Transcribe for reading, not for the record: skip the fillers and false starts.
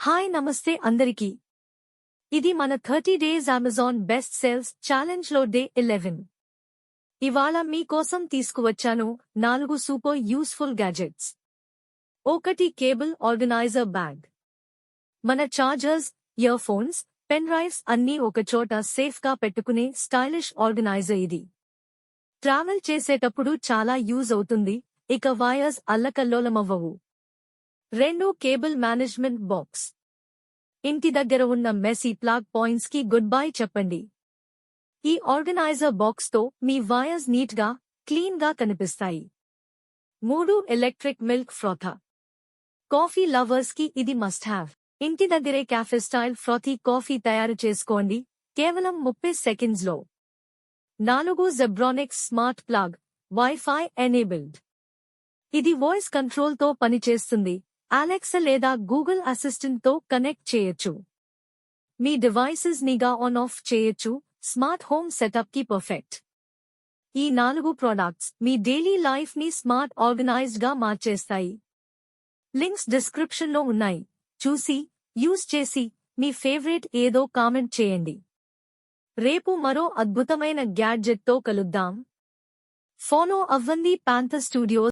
Hi నమస్తే అందరికీ. ఇది మన 30 డేస్ అమెజాన్ బెస్ట్ సేల్స్ ఛాలెంజ్లో డే 11. ఇవాళ మీకోసం తీసుకువచ్చాను 4 super useful gadgets. 1 cable organizer bag. మన chargers, earphones, pen drives అన్నీ ఒకచోట సేఫ్గా పెట్టుకునే స్టైలిష్ ఆర్గనైజర్ ఇది. ట్రావెల్ చేసేటప్పుడు చాలా యూజ్ అవుతుంది, ఇక వైర్స్ అల్లకల్లోలమవ్వవు. 2 cable management box. ఇంటి దగ్గర ఉన్న మెసీ ప్లాగ్ పాయింట్స్ కి గుడ్ బై చెప్పండి. ఈ ఆర్గనైజర్ బాక్స్ తో మీ వైర్స్ నీట్గా, క్లీన్ గా కనిపిస్తాయి. 3 ఎలక్ట్రిక్ మిల్క్ ఫ్రాథర్. కాఫీ లవర్స్ కి ఇది మస్ట్ హ్యావ్. ఇంటి దగ్గరే కాఫే స్టైల్ ఫ్రాథీ కాఫీ తయారు చేసుకోండి, కేవలం 30 సెకండ్స్ లో. 4 Zebronics smart plug, wifi enabled. ఇది వాయిస్ కంట్రోల్ తో పనిచేస్తుంది, అలెక్సా లేదా గూగుల్ అసిస్టెంట్ తో కనెక్ట్ చేయొచ్చు. మీ డివైసెస్ నిగా ఆన్ ఆఫ్ చేయొచ్చు, స్మార్ట్ హోమ్ సెటప్ కి పర్ఫెక్ట్. ఈ 4 ప్రొడక్ట్స్ మీ డైలీ లైఫ్ ని స్మార్ట్ ఆర్గనైజ్డ్ గా మార్చేస్తాయి. లింక్స్ డిస్క్రిప్షన్ లో ఉన్నాయి, చూసి యూజ్ చేసి మీ ఫేవరెట్ ఏదో కామెంట్ చేయండి. రేపు మరో అద్భుతమైన గ్యాడ్జెట్ తో కలుద్దాం. ఫాలో అవ్వండి పాంథర్ స్టూడియోస్.